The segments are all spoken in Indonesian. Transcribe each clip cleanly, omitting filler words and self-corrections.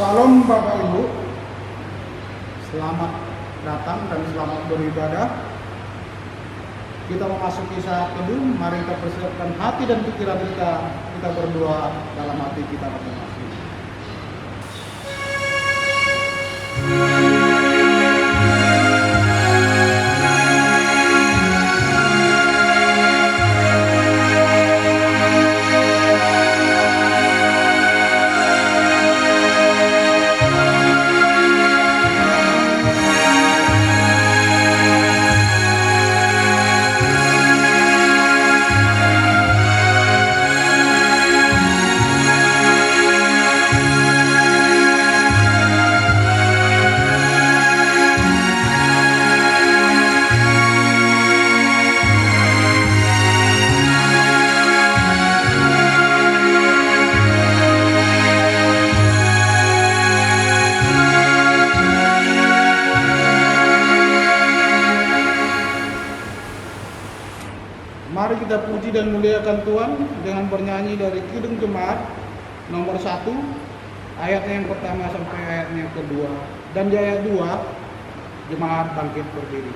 Salam Bapak Ibu, selamat datang dan selamat beribadah. Kita memasuki saat teduh, mari kita persiapkan hati dan pikiran kita berdoa dalam hati kita masing-masing. Mari kita puji dan muliakan Tuhan dengan bernyanyi dari Kidung Jemaat nomor 1, ayatnya yang pertama sampai ayatnya yang kedua. Dan di ayat 2, Jemaat bangkit berdiri.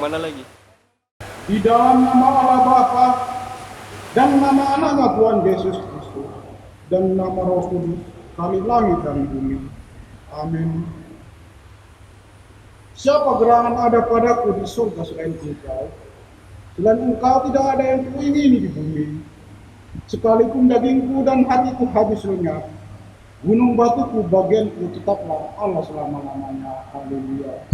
Mana lagi? Di dalam nama Allah Bapa dan nama Anaknya Tuhan Yesus Kristus dan nama Roh Kudus, kami langit dan bumi. Amin. Siapa gerangan ada padaku di surga selain Engkau? Selain Engkau tidak ada yang kuingini di bumi. Sekalipun dagingku dan hatiku habis lenyap, gunung batuku bagianku tetaplah Allah selama-lamanya. Haleluya.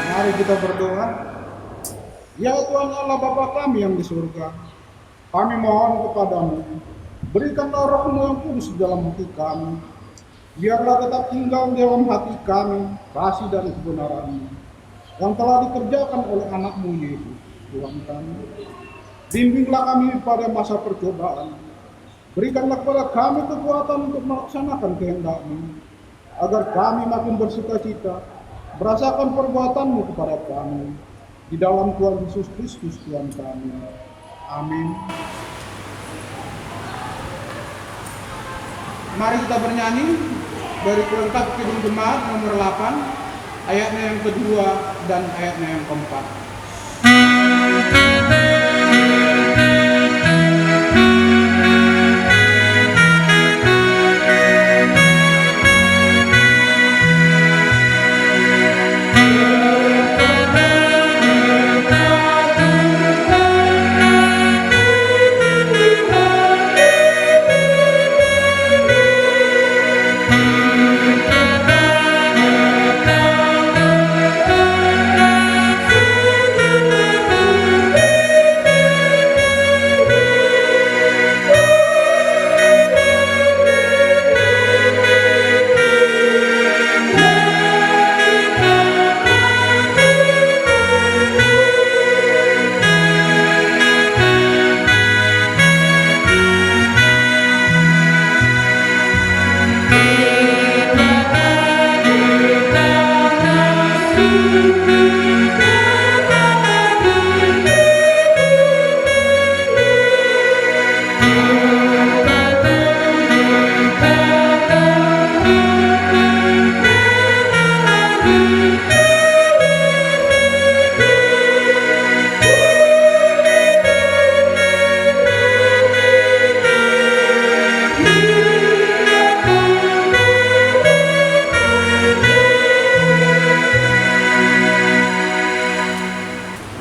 Mari kita berdoa. Ya Tuhan Allah Bapa kami yang di surga, kami mohon kepadamu, berikanlah Roh-Mu yang kudus di dalam hati kami, biarlah tetap tinggal di dalam hati kami kasih dan kebenaran-Mu yang telah dikerjakan oleh Anak-Mu Yesus Tuhan kami. Bimbinglah kami pada masa percobaan, berikanlah kepada kami kekuatan untuk melaksanakan kehendak-Mu, agar kami makin bersukacita merasakan perbuatan-Mu kepada kami, di dalam Tuhan Yesus Kristus Tuhan kami. Amin. Mari kita bernyanyi dari pelengkap Kidung Jemaat nomor 8, ayatnya yang kedua dan ayatnya yang keempat.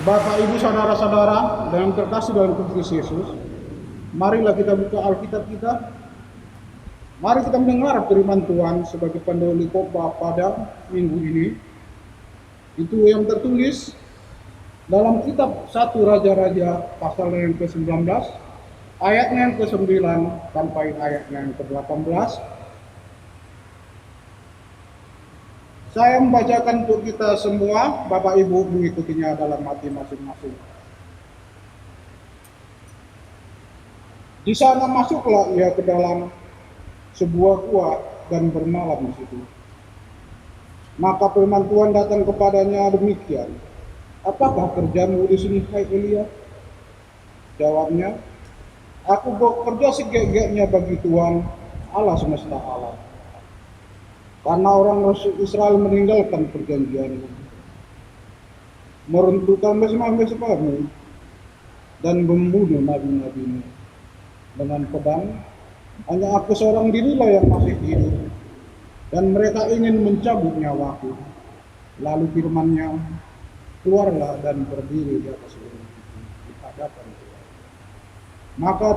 Bapak, Ibu, saudara-saudara yang terkasih dalam Kristus Yesus, marilah kita buka Alkitab kita. Mari kita mendengar firman Tuhan sebagai pendahulu khotbah pada minggu ini. Itu yang tertulis dalam kitab 1 Raja-Raja pasal yang ke-19, ayatnya yang ke-9 sampai ayatnya yang ke-18. Saya membacakan untuk kita semua, Bapak Ibu mengikutinya dalam hati masing-masing. Di sana masuklah ia ke dalam sebuah gua dan bermalam di situ. Maka firman Tuhan datang kepadanya demikian, apakah kerjamu di sini, hai Elia? Jawabnya, aku bekerja segek-geknya bagi Tuhan Allah semesta alam. Karena orang Israel meninggalkan perjanjiannya, meruntuhkan mesbah-mesbahmu, dan membunuh nabi-nabimu dengan pedang. Hanya aku seorang dirilah yang masih hidup, dan mereka ingin mencabut nyawaku. Lalu firman-Nya, keluarlah dan berdiri di atas gunung itu di hadapan Tuhan. Maka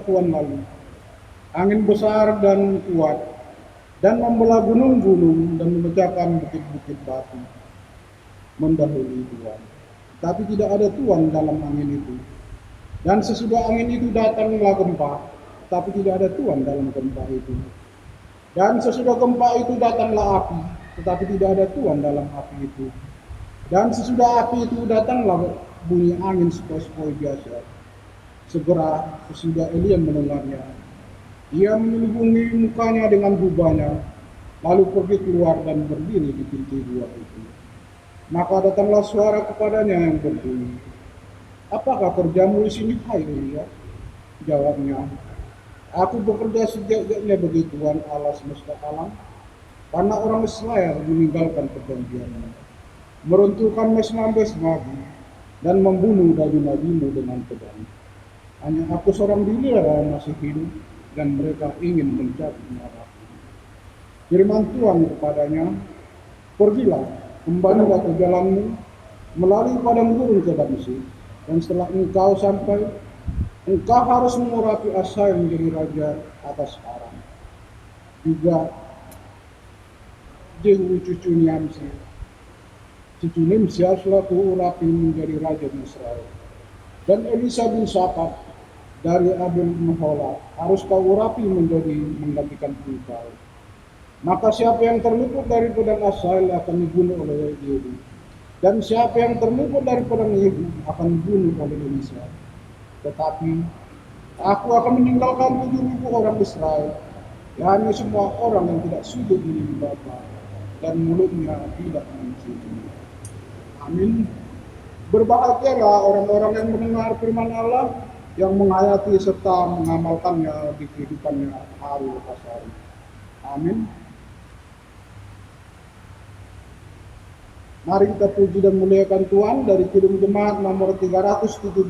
Tuhan lalu angin besar dan kuat dan membelah gunung-gunung dan memecahkan bukit-bukit batu mendahului Tuhan. Tapi tidak ada Tuhan dalam angin itu. Dan sesudah angin itu datanglah gempa, tapi tidak ada Tuhan dalam gempa itu. Dan sesudah gempa itu datanglah api, tetapi tidak ada Tuhan dalam api itu. Dan sesudah api itu datanglah bunyi angin sepoi-sepoi biasa. Segera sesudah Elia mendengarnya, ia menyelubungi mukanya dengan jubahnya, lalu pergi keluar dan berdiri di pintu gua itu. Maka datanglah suara kepadanya yang berbunyi, apakah kerjamu di sini, hai Elia? Jawabnya, aku bekerja sejak-jaknya bagi Tuhan Allah semesta alam, karena orang Israel meninggalkan perjanjiannya, meruntuhkan mesbah-mesbahmu, dan membunuh nabi-nabimu dengan pedang. Hanya aku seorang diri yang masih hidup, dan mereka ingin mencabut nyawaku. Firman Tuhan kepadanya, pergilah, kembalilah ke jalanmu, melalui padang gurun ke Damsyik, dan setelah engkau sampai, engkau harus mengurapi Hazael menjadi raja atas Aram. Juga Jehu cucu Nimsi haruslah kuurapi menjadi raja di Israel. Dan Elisa bin Shafat dari Abel Meholah harus kau urapi menjadi menggantikan engkau. Maka siapa yang terluput dari pedang Hazael akan dibunuh oleh Yehu, dan siapa yang terluput dari pedang Yehu akan dibunuh oleh Elisa. Tetapi aku akan meninggalkan 7.000 orang Israel, yakni semua orang yang tidak sujud menyembah Bapa dan mulutnya tidak mencium. Amin. Berbahagialah orang-orang yang mendengar firman Allah yang menghayati serta mengamalkannya di kehidupannya hari lepas hari. Amin. Mari kita puji dan muliakan Tuhan dari Kidung Jemaat nomor 377,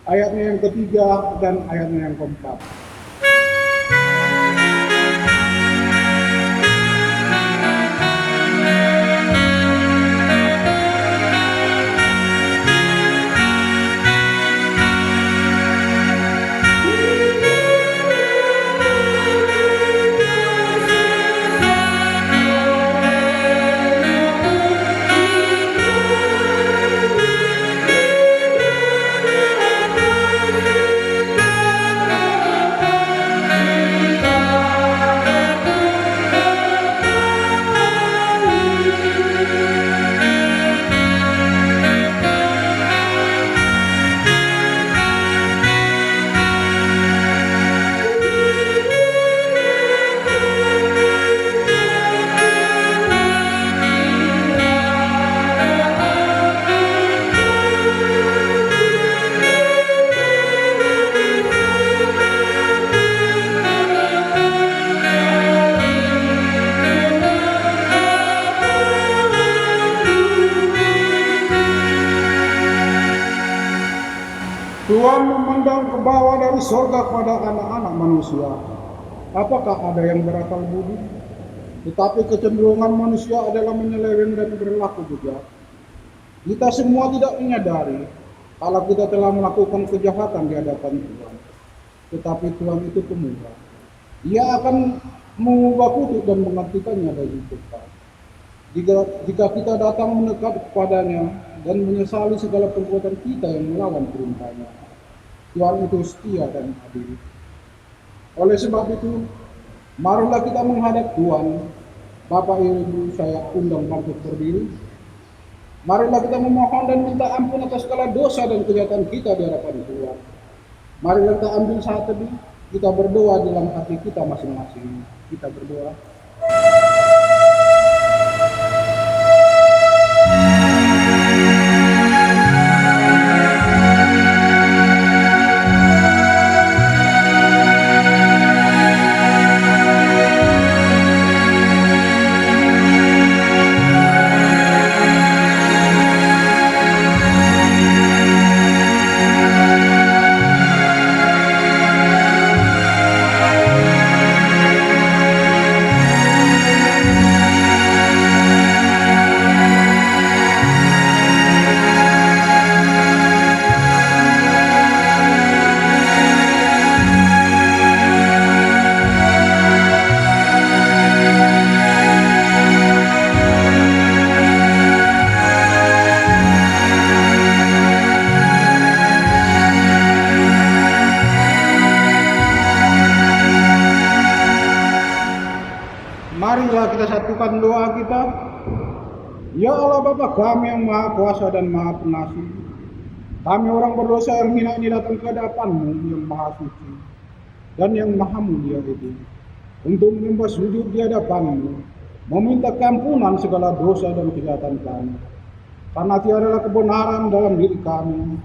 ayatnya yang ketiga dan ayatnya yang keempat. Tuhan memandang ke bawah dari surga kepada anak-anak manusia. Apakah ada yang berakal budi? Tetapi kecenderungan manusia adalah menyeleweng dan berlaku bejat. Kita semua tidak menyadari kalau kita telah melakukan kejahatan di hadapan Tuhan. Tetapi Tuhan itu pemurah. Ia akan mengubah kutuk dan menghentikannya dari kita. Jika kita datang mendekat kepadanya dan menyesali segala perbuatan kita yang melawan perintahnya, Tuhan itu setia dan adil. Oleh sebab itu, marilah kita menghadap Tuhan. Bapak Ibu, saya undang bangkit berdiri. Marilah kita memohon dan minta ampun atas segala dosa dan kejahatan kita di hadapan Tuhan. Marilah kita ambil saat teduh, kita berdoa dalam hati kita masing-masing. Kita berdoa. Marilah kita satukan doa kita. Ya Allah Bapa kami yang Maha Kuasa dan Maha Pengasih, kami orang berdosa yang hina ini datang ke hadapan-Mu yang Maha Suci dan yang Maha Mulia itu, untuk menyembah sujud di hadapan-Mu, meminta keampunan segala dosa dan kejahatan kami. Karena tiadalah kebenaran dalam diri kami,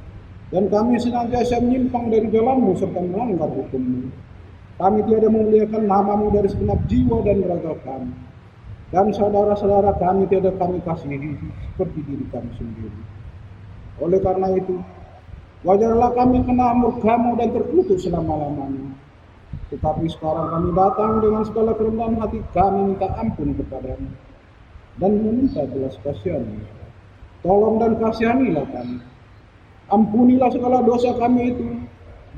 dan kami senantiasa menyimpang dari jalan-Mu serta melanggar hukum-Mu. Kami tiada memuliakan nama-Mu dari segenap jiwa dan raga kami. Dan saudara-saudara kami tiada kami kasihi seperti diri kami sendiri. Oleh karena itu, wajarlah kami kena murka-Mu dan terkutuk selama-lamanya. Tetapi sekarang kami datang dengan segala kerendahan hati kami minta ampun kepada-Mu dan meminta belas kasihan-Mu. Tolong dan kasihanilah kami. Ampunilah segala dosa kami itu,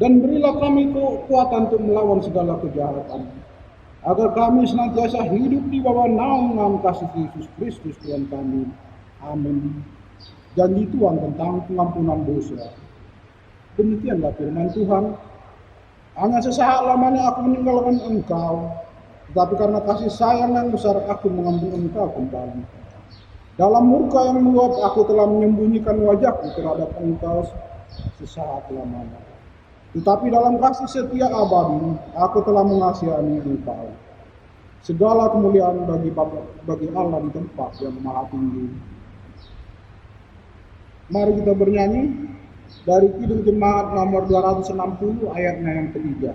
dan berilah kami kekuatan untuk melawan segala kejahatan, agar kami senantiasa hidup di bawah naungan kasih Yesus Kristus Tuhan kami. Amin. Janji Tuhan tentang pengampunan dosa. Demikianlah firman Tuhan. Hanya sesaat lamanya aku meninggalkan engkau, tetapi karena kasih sayang yang besar aku mengambil engkau kembali. Dalam murka yang meluap aku telah menyembunyikan wajahku terhadap engkau sesaat lamanya. Tetapi dalam kasih setia abadi, aku telah mengasihani engkau. Segala kemuliaan bagi Allah di tempat yang maha tinggi. Mari kita bernyanyi. dari Kidung Jemaat nomor 260 ayatnya yang ketiga.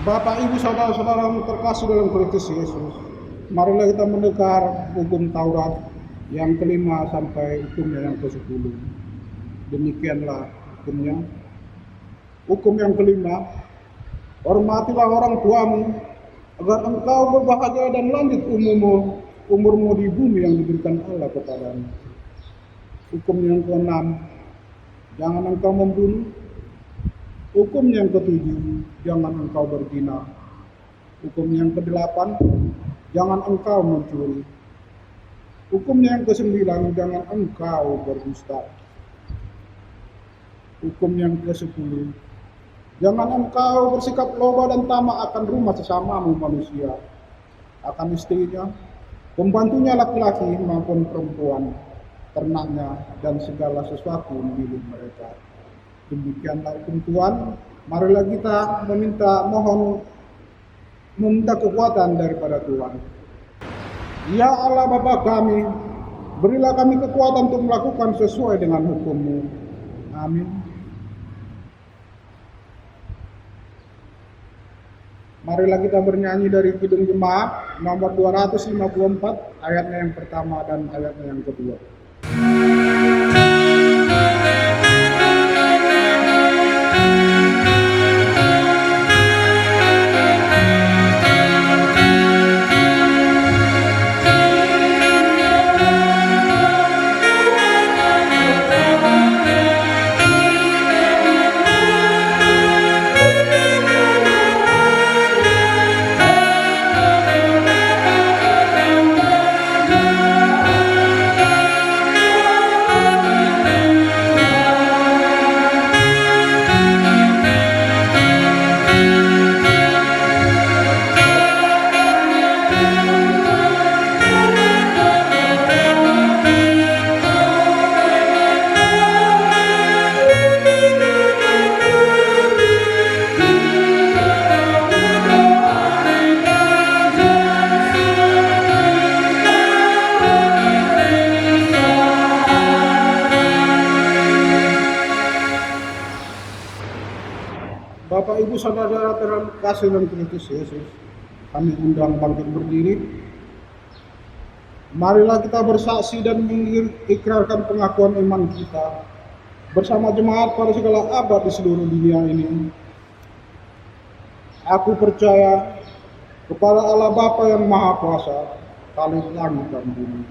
Bapak, Ibu, saudara-saudara yang terkasih dalam Kristus Yesus, marilah kita mendengar hukum Taurat yang kelima sampai hukumnya yang ke-10. Demikianlah hukumnya. Hukum yang kelima, hormatilah orang tuamu, agar engkau berbahagia dan lanjut umurmu di bumi yang diberikan Allah kepadamu. Hukum yang ke-6, jangan engkau membunuh. Hukum yang ke-7, jangan engkau berzina. Hukum yang ke-8, jangan engkau mencuri. Hukum yang ke-9, jangan engkau berdusta. Hukum yang ke-10, jangan engkau bersikap loba dan tamak akan rumah sesamamu manusia, akan istrinya, pembantunya laki-laki maupun perempuan, ternaknya, dan segala sesuatu milik mereka. Demikianlah hukum Tuhan. Marilah kita meminta kekuatan daripada Tuhan. Ya Allah Bapa kami, berilah kami kekuatan untuk melakukan sesuai dengan hukum-Mu. Amin. Marilah kita bernyanyi dari Kidung Jemaat nomor 254 ayatnya yang pertama dan ayatnya yang kedua. Bapak, Ibu, saudara terkasih dalam Kristus Yesus, kami undang bangkit berdiri. Marilah kita bersaksi dan mengikrarkan pengakuan iman kita bersama jemaat pada segala abad di seluruh dunia ini. Aku percaya kepada Allah Bapa yang Maha Kuasa, Khalik langit dan bumi.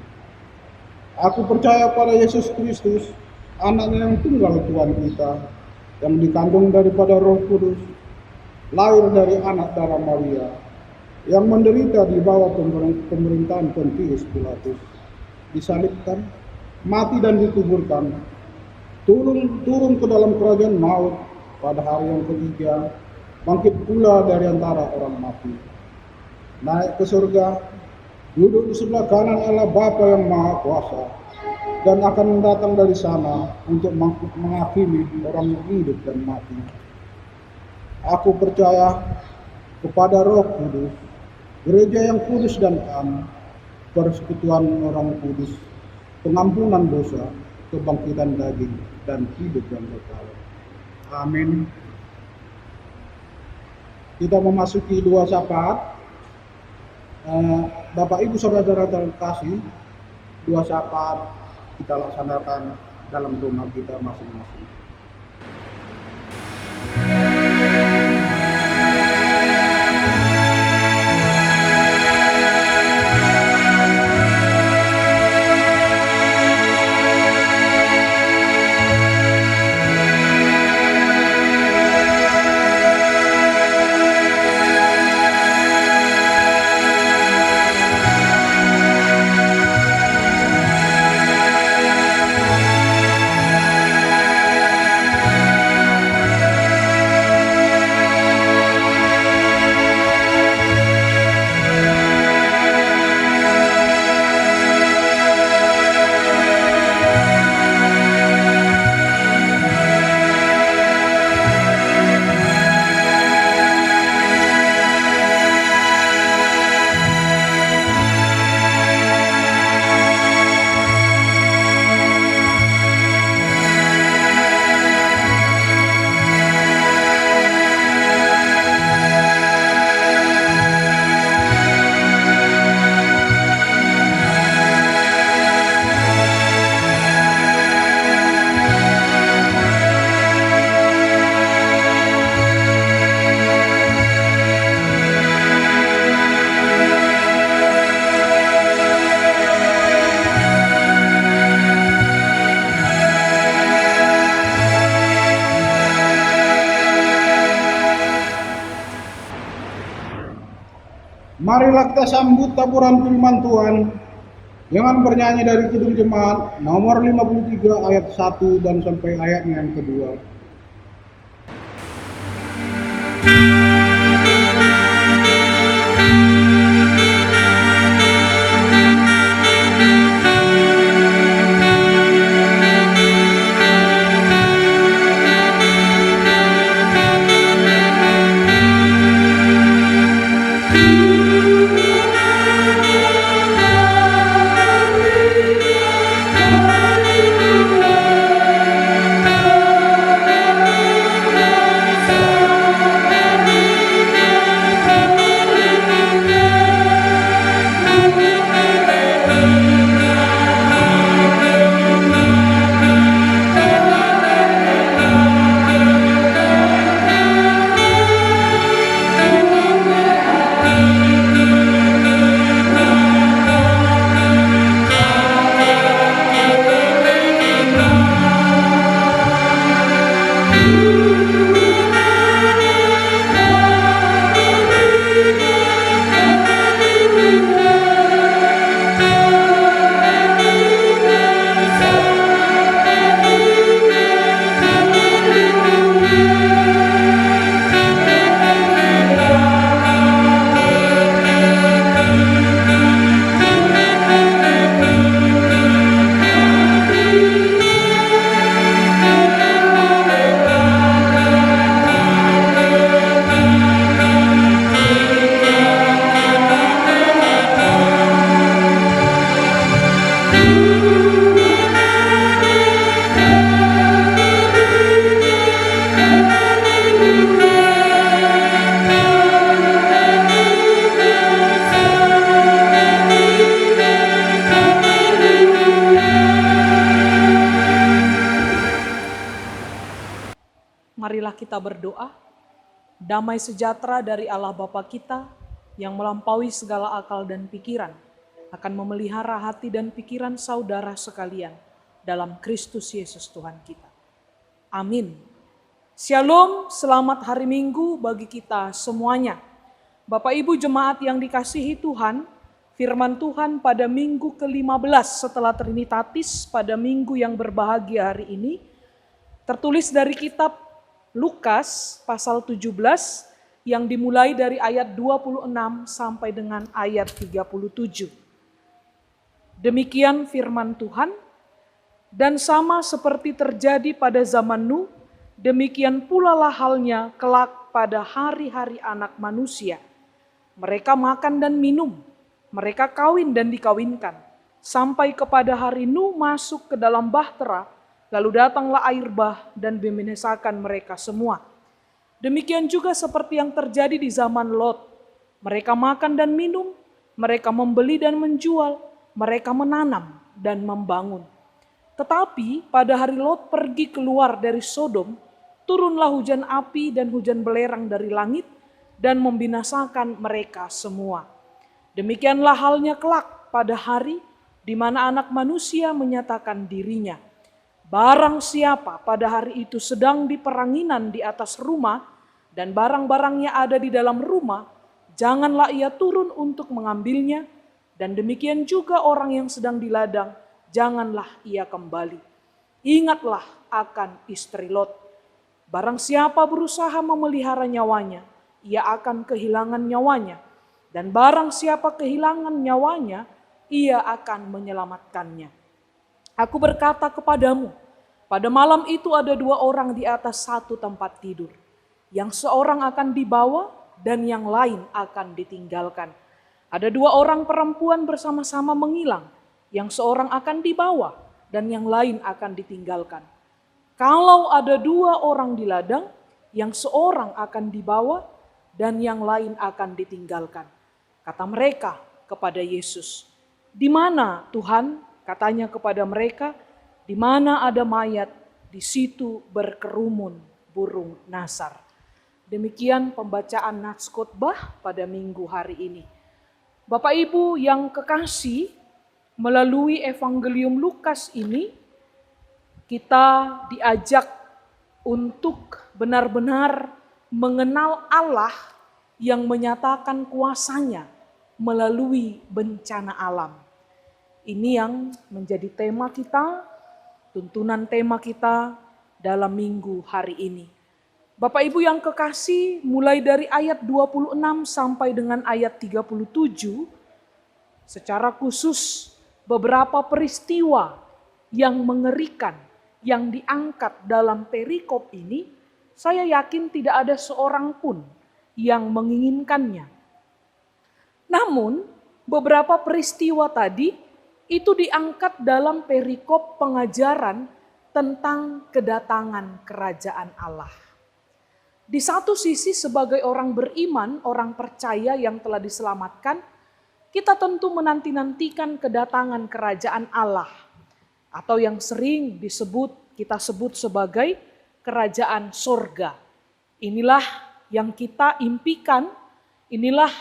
Aku percaya pada Yesus Kristus, Anaknya yang tunggal Tuhan kita, yang dikandung daripada Roh Kudus, lahir dari anak darah Maria, yang menderita di bawah pemerintahan Pontius Pilatus, disalibkan, mati dan dikuburkan, turun ke dalam kerajaan maut pada hari yang ketiga, bangkit pula dari antara orang mati, naik ke surga, duduk di sebelah kanan Allah Bapa yang Maha Kuasa, dan akan datang dari sana untuk menghakimi orang yang hidup dan mati. Aku percaya kepada Roh Kudus, gereja yang kudus dan am, persekutuan orang kudus, pengampunan dosa, kebangkitan daging, dan hidup yang kekal. Amin. Kita memasuki dua syafaat. Bapak Ibu Saudara terkasih, dua syafaat kita laksanakan dalam rumah kita masing-masing. Marilah kita sambut taburan firman Tuhan dengan bernyanyi dari Kidung Jemaat nomor 53 ayat 1 dan sampai ayatnya yang kedua. Marilah kita berdoa. Damai sejahtera dari Allah Bapa kita yang melampaui segala akal dan pikiran akan memelihara hati dan pikiran saudara sekalian dalam Kristus Yesus Tuhan kita. Amin. Shalom, selamat hari Minggu bagi kita semuanya. Bapak Ibu jemaat yang dikasihi Tuhan, firman Tuhan pada minggu ke-15 setelah Trinitatis pada minggu yang berbahagia hari ini, tertulis dari kitab Lukas pasal 17 yang dimulai dari ayat 26 sampai dengan ayat 37. Demikian firman Tuhan, dan sama seperti terjadi pada zaman Nuh, demikian pula lah halnya kelak pada hari-hari anak manusia. Mereka makan dan minum, mereka kawin dan dikawinkan, sampai kepada hari Nuh masuk ke dalam bahtera, Lalu datanglah air bah dan membinasakan mereka semua. Demikian juga seperti yang terjadi di zaman Lot. Mereka makan dan minum, mereka membeli dan menjual, mereka menanam dan membangun. Tetapi pada hari Lot pergi keluar dari Sodom, turunlah hujan api dan hujan belerang dari langit dan membinasakan mereka semua. Demikianlah halnya kelak pada hari di mana Anak Manusia menyatakan dirinya. Barang siapa pada hari itu sedang di peranginan di atas rumah dan barang-barangnya ada di dalam rumah, janganlah ia turun untuk mengambilnya, dan demikian juga orang yang sedang di ladang, janganlah ia kembali. Ingatlah akan istri Lot. Barang siapa berusaha memelihara nyawanya, ia akan kehilangan nyawanya. Dan barang siapa kehilangan nyawanya, ia akan menyelamatkannya. Aku berkata kepadamu, pada malam itu ada 2 orang di atas satu tempat tidur. Yang seorang akan dibawa dan yang lain akan ditinggalkan. Ada 2 orang perempuan bersama-sama mengilang. Yang seorang akan dibawa dan yang lain akan ditinggalkan. Kalau ada 2 orang di ladang, yang seorang akan dibawa dan yang lain akan ditinggalkan. Kata mereka kepada Yesus, "Di mana Tuhan?" Katanya kepada mereka, "Di mana ada mayat, di situ berkerumun burung nasar." Demikian pembacaan nats khotbah pada minggu hari ini. Bapak Ibu yang kekasih, melalui Evangelium Lukas ini kita diajak untuk benar-benar mengenal Allah yang menyatakan kuasanya melalui bencana alam. Ini yang menjadi tema kita, tuntunan tema kita dalam minggu hari ini. Bapak Ibu yang kekasih, mulai dari ayat 26 sampai dengan ayat 37, secara khusus beberapa peristiwa yang mengerikan yang diangkat dalam perikop ini, saya yakin tidak ada seorang pun yang menginginkannya. Namun, beberapa peristiwa tadi itu diangkat dalam perikop pengajaran tentang kedatangan kerajaan Allah. Di satu sisi sebagai orang beriman, orang percaya yang telah diselamatkan, kita tentu menanti-nantikan kedatangan kerajaan Allah. Atau yang sering kita sebut sebagai kerajaan sorga. Inilah yang kita impikan, inilah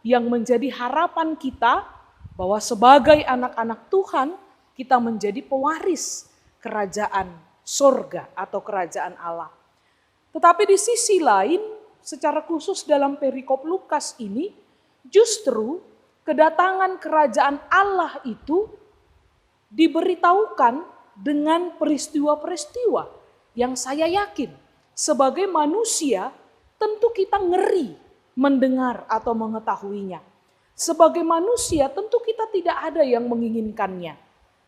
yang menjadi harapan kita, bahwa sebagai anak-anak Tuhan kita menjadi pewaris kerajaan sorga atau kerajaan Allah. Tetapi di sisi lain, secara khusus dalam perikop Lukas ini, justru kedatangan kerajaan Allah itu diberitahukan dengan peristiwa-peristiwa yang saya yakin sebagai manusia tentu kita ngeri mendengar atau mengetahuinya. Sebagai manusia tentu kita tidak ada yang menginginkannya.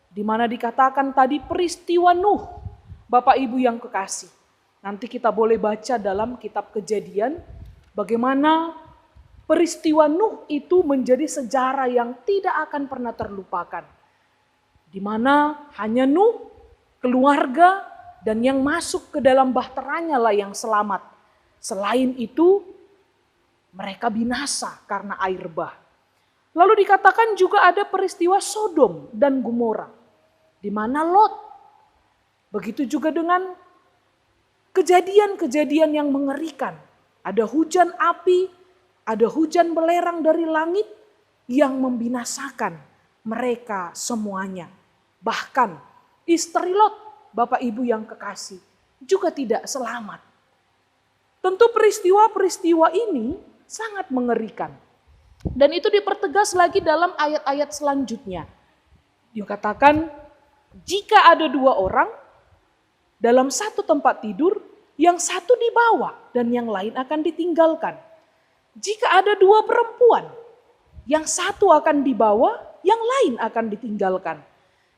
Di mana dikatakan tadi peristiwa Nuh, Bapak Ibu yang kekasih. Nanti kita boleh baca dalam kitab Kejadian bagaimana peristiwa Nuh itu menjadi sejarah yang tidak akan pernah terlupakan. Di mana hanya Nuh, keluarga, dan yang masuk ke dalam bahteranya lah yang selamat. Selain itu, mereka binasa karena air bah. Lalu dikatakan juga ada peristiwa Sodom dan Gomora, di mana Lot. Begitu juga dengan kejadian-kejadian yang mengerikan. Ada hujan api, ada hujan belerang dari langit yang membinasakan mereka semuanya. Bahkan istri Lot, Bapak Ibu yang kekasih, juga tidak selamat. Tentu peristiwa-peristiwa ini sangat mengerikan. Dan itu dipertegas lagi dalam ayat-ayat selanjutnya. Dikatakan, jika ada 2 orang dalam satu tempat tidur, yang satu dibawa dan yang lain akan ditinggalkan. Jika ada 2 perempuan, yang satu akan dibawa, yang lain akan ditinggalkan.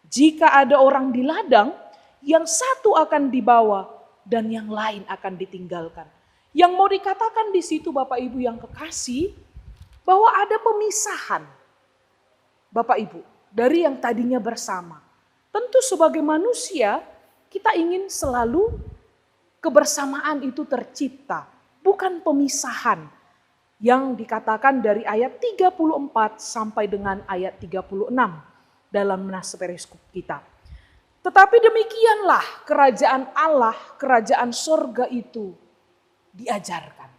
Jika ada orang di ladang, yang satu akan dibawa dan yang lain akan ditinggalkan. Yang mau dikatakan di situ Bapak Ibu yang kekasih, bahwa ada pemisahan Bapak Ibu dari yang tadinya bersama. Tentu sebagai manusia kita ingin selalu kebersamaan itu tercipta, bukan pemisahan yang dikatakan dari ayat 34 sampai dengan ayat 36 dalam nas periskop kita. Tetapi demikianlah kerajaan Allah, kerajaan sorga itu diajarkan.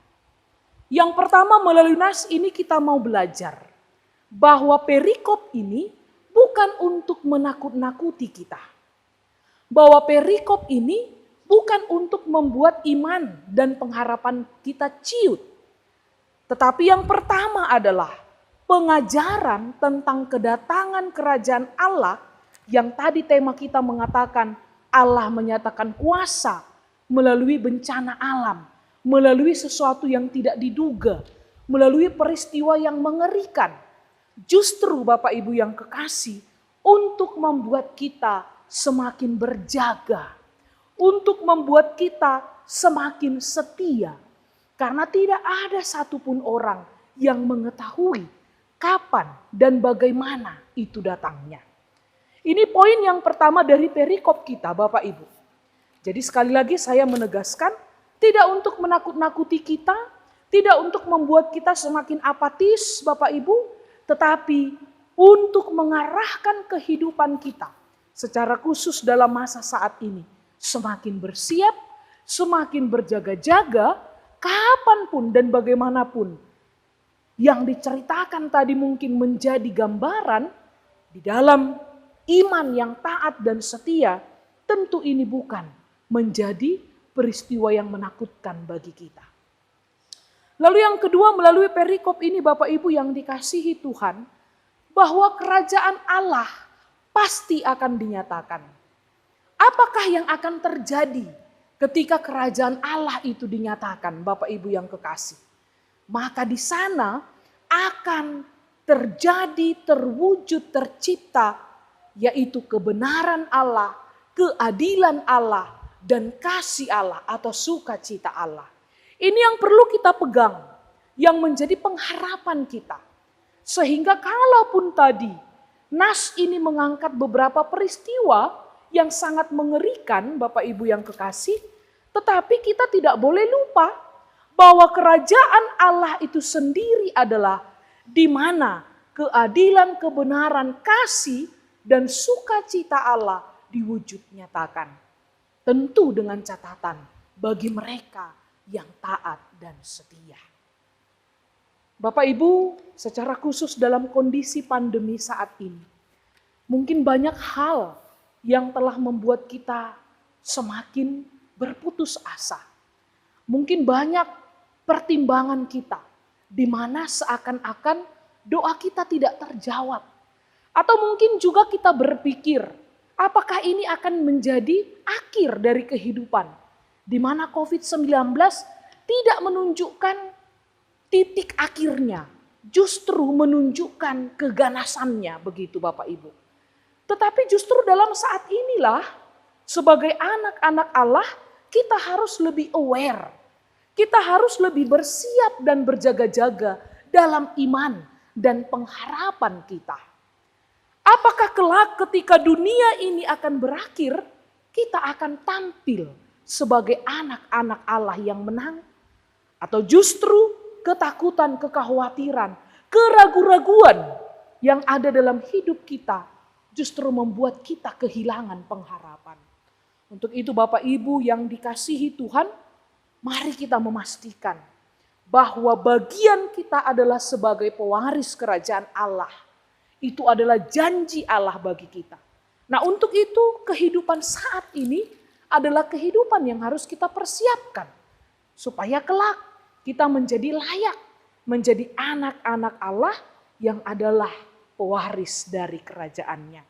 Yang pertama melalui nas ini kita mau belajar bahwa perikop ini bukan untuk menakut-nakuti kita. Bahwa perikop ini bukan untuk membuat iman dan pengharapan kita ciut. Tetapi yang pertama adalah pengajaran tentang kedatangan kerajaan Allah yang tadi tema kita mengatakan Allah menyatakan kuasa melalui bencana alam, melalui sesuatu yang tidak diduga, melalui peristiwa yang mengerikan. Justru Bapak Ibu yang kekasih, untuk membuat kita semakin berjaga, untuk membuat kita semakin setia. Karena tidak ada satupun orang yang mengetahui kapan dan bagaimana itu datangnya. Ini poin yang pertama dari perikop kita Bapak Ibu. Jadi sekali lagi saya menegaskan, tidak untuk menakut-nakuti kita, tidak untuk membuat kita semakin apatis Bapak Ibu, tetapi untuk mengarahkan kehidupan kita secara khusus dalam masa saat ini. Semakin bersiap, semakin berjaga-jaga, kapanpun dan bagaimanapun yang diceritakan tadi mungkin menjadi gambaran di dalam iman yang taat dan setia, tentu ini bukan menjadi peristiwa yang menakutkan bagi kita. Lalu yang kedua melalui perikop ini Bapak Ibu yang dikasihi Tuhan, bahwa kerajaan Allah pasti akan dinyatakan. Apakah yang akan terjadi ketika kerajaan Allah itu dinyatakan Bapak Ibu yang kekasih? Maka di sana akan terjadi, terwujud, tercipta, yaitu kebenaran Allah, keadilan Allah, dan kasih Allah atau sukacita Allah. Ini yang perlu kita pegang, yang menjadi pengharapan kita. Sehingga kalaupun tadi nas ini mengangkat beberapa peristiwa yang sangat mengerikan Bapak Ibu yang kekasih, tetapi kita tidak boleh lupa bahwa kerajaan Allah itu sendiri adalah di mana keadilan, kebenaran, kasih, dan sukacita Allah diwujud nyatakan. Tentu dengan catatan bagi mereka yang taat dan setia. Bapak Ibu, secara khusus dalam kondisi pandemi saat ini, mungkin banyak hal yang telah membuat kita semakin berputus asa. Mungkin banyak pertimbangan kita di mana seakan-akan doa kita tidak terjawab. Atau mungkin juga kita berpikir, apakah ini akan menjadi akhir dari kehidupan? Di mana COVID-19 tidak menunjukkan titik akhirnya, justru menunjukkan keganasannya begitu Bapak Ibu. Tetapi justru dalam saat inilah sebagai anak-anak Allah kita harus lebih aware. Kita harus lebih bersiap dan berjaga-jaga dalam iman dan pengharapan kita. Apakah kelak ketika dunia ini akan berakhir, kita akan tampil sebagai anak-anak Allah yang menang? Atau justru ketakutan, kekhawatiran, keraguan-raguan yang ada dalam hidup kita justru membuat kita kehilangan pengharapan. Untuk itu Bapak Ibu yang dikasihi Tuhan, mari kita memastikan bahwa bagian kita adalah sebagai pewaris kerajaan Allah. Itu adalah janji Allah bagi kita. Nah untuk itu kehidupan saat ini adalah kehidupan yang harus kita persiapkan. Supaya kelak kita menjadi layak, menjadi anak-anak Allah yang adalah pewaris dari kerajaannya.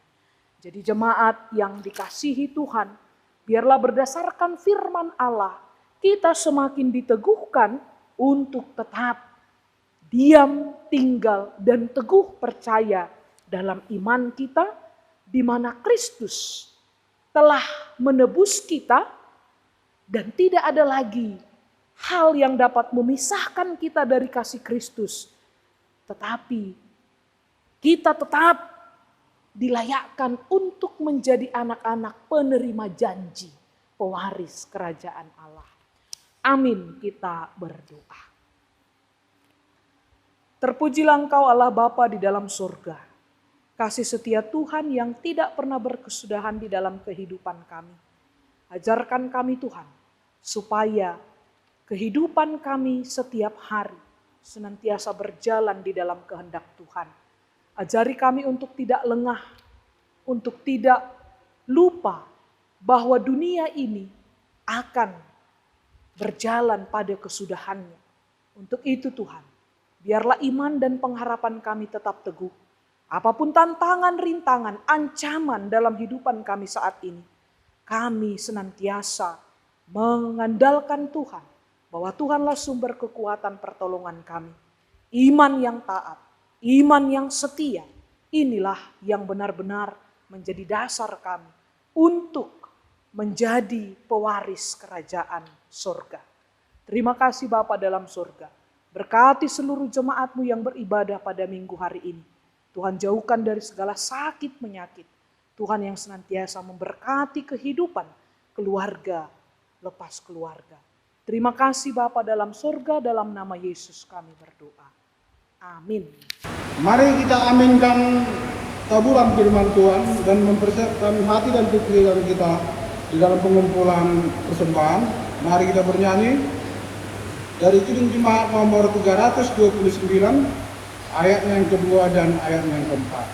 Jadi jemaat yang dikasihi Tuhan, biarlah berdasarkan firman Allah, kita semakin diteguhkan untuk tetap diam, tinggal, dan teguh percaya dalam iman kita, di mana Kristus telah menebus kita dan tidak ada lagi hal yang dapat memisahkan kita dari kasih Kristus. Tetapi kita tetap dilayakkan untuk menjadi anak-anak penerima janji. pewaris kerajaan Allah. Amin, kita berdoa. Terpujilah Engkau Allah Bapa di dalam surga. Kasih setia Tuhan yang tidak pernah berkesudahan di dalam kehidupan kami. Ajarkan kami Tuhan, supaya kehidupan kami setiap hari senantiasa berjalan di dalam kehendak Tuhan. Ajari kami untuk tidak lengah, untuk tidak lupa bahwa dunia ini akan berjalan pada kesudahannya. Untuk itu Tuhan, biarlah iman dan pengharapan kami tetap teguh. Apapun tantangan, rintangan, ancaman dalam hidupan kami saat ini, kami senantiasa mengandalkan Tuhan, bahwa Tuhanlah sumber kekuatan pertolongan kami. Iman yang taat, iman yang setia, inilah yang benar-benar menjadi dasar kami untuk menjadi pewaris kerajaan surga. Terima kasih Bapa dalam surga. Berkati seluruh jemaat-Mu yang beribadah pada minggu hari ini. Tuhan jauhkan dari segala sakit penyakit. Tuhan yang senantiasa memberkati kehidupan keluarga lepas keluarga. Terima kasih Bapa dalam surga, dalam nama Yesus kami berdoa. Amin. Mari kita aminkan taburan firman Tuhan dan mempersiapkan hati dan pikiran kita di dalam pengumpulan persembahan. Mari kita bernyanyi dari Kidung Jemaat nomor 329, ayatnya yang kedua dan ayatnya yang keempat.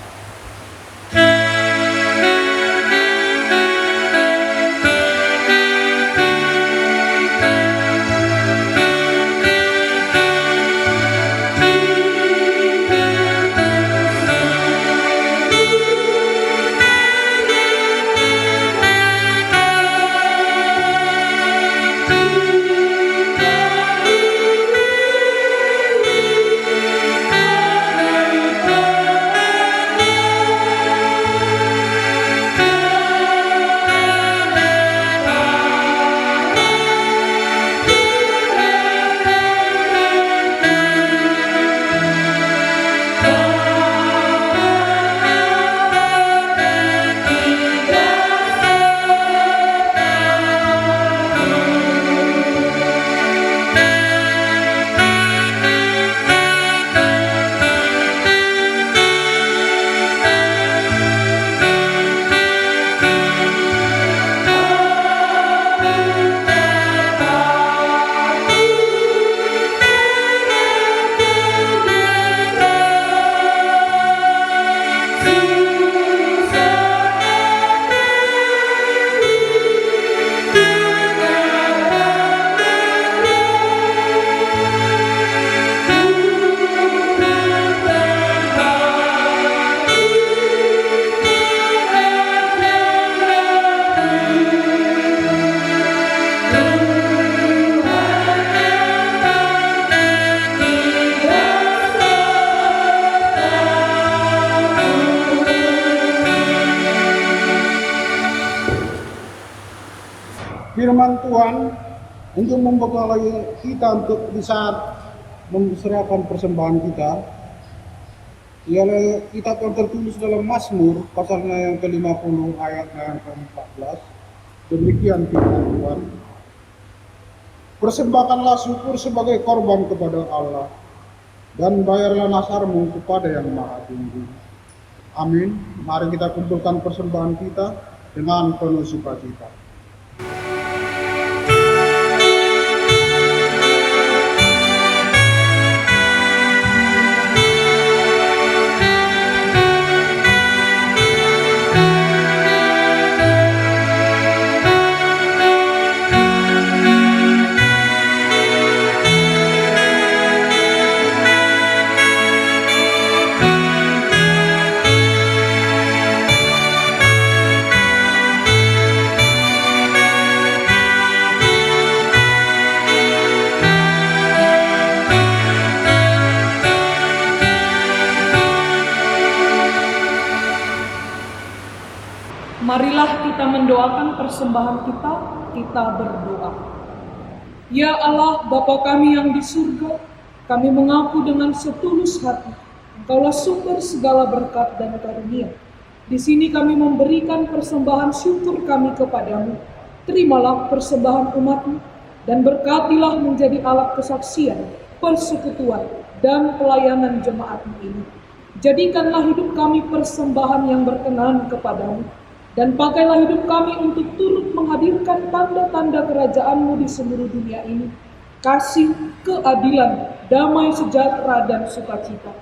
Firman Tuhan untuk membekali kita untuk bisa memserahkan persembahan kita ialah kitab yang tertulis dalam Mazmur pasalnya yang ke-50 ayatnya yang ke-14. Demikian firman Tuhan. Persembahkanlah syukur sebagai korban kepada Allah dan bayarlah nasarmu kepada yang Maha Tinggi. Amin. Mari kita kumpulkan persembahan kita dengan penuh sukacita. Marilah kita mendoakan persembahan kita berdoa. Ya Allah, Bapa kami yang di surga, kami mengaku dengan setulus hati, Engkaulah sumber segala berkat dan karunia. Di sini kami memberikan persembahan syukur kami kepadamu. terimalah persembahan umat-Mu dan berkatilah menjadi alat kesaksian, persekutuan, dan pelayanan jemaat-Mu ini. Jadikanlah hidup kami persembahan yang berkenan kepadamu, dan pakailah hidup kami untuk turut menghadirkan tanda-tanda kerajaan-Mu di seluruh dunia ini, kasih, keadilan, damai sejahtera, dan sukacita.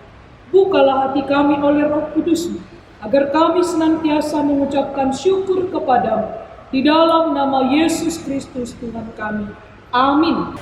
Bukalah hati kami oleh Roh Kudus-Mu, agar kami senantiasa mengucapkan syukur kepadamu, di dalam nama Yesus Kristus Tuhan kami. Amin.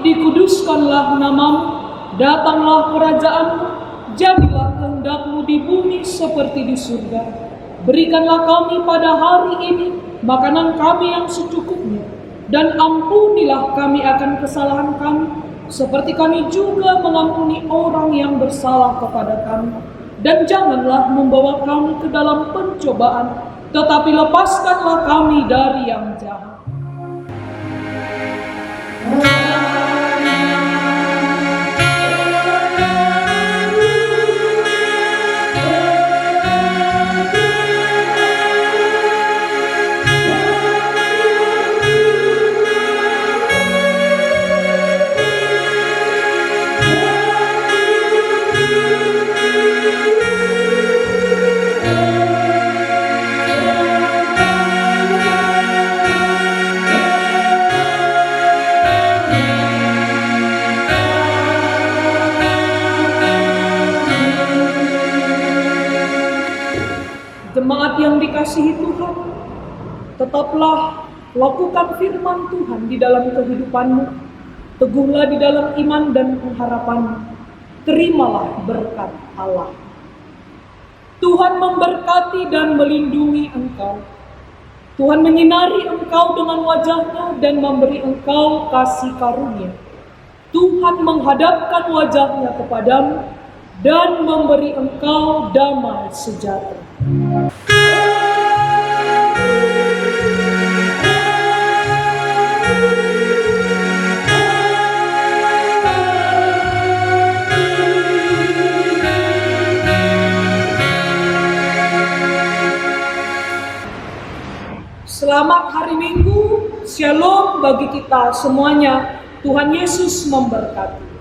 Dikuduskanlah namamu, datanglah kerajaan-Mu, jadilah kehendak-Mu di bumi seperti di surga. Berikanlah kami pada hari ini makanan kami yang secukupnya, dan ampunilah kami akan kesalahan kami, seperti kami juga mengampuni orang yang bersalah kepada kami. Dan janganlah membawa kami ke dalam pencobaan, tetapi lepaskanlah kami dari yang jahat. Jemaat yang dikasihi Tuhan, tetaplah lakukan firman Tuhan di dalam kehidupanmu, teguhlah di dalam iman dan pengharapanmu, terimalah berkat Allah. Tuhan memberkati dan melindungi engkau. Tuhan menyinari engkau dengan wajah-Nya dan memberi engkau kasih karunia. Tuhan menghadapkan wajah-Nya kepadamu dan memberi engkau damai sejahtera. Selamat hari Minggu, Shalom bagi kita semuanya. Tuhan Yesus memberkati.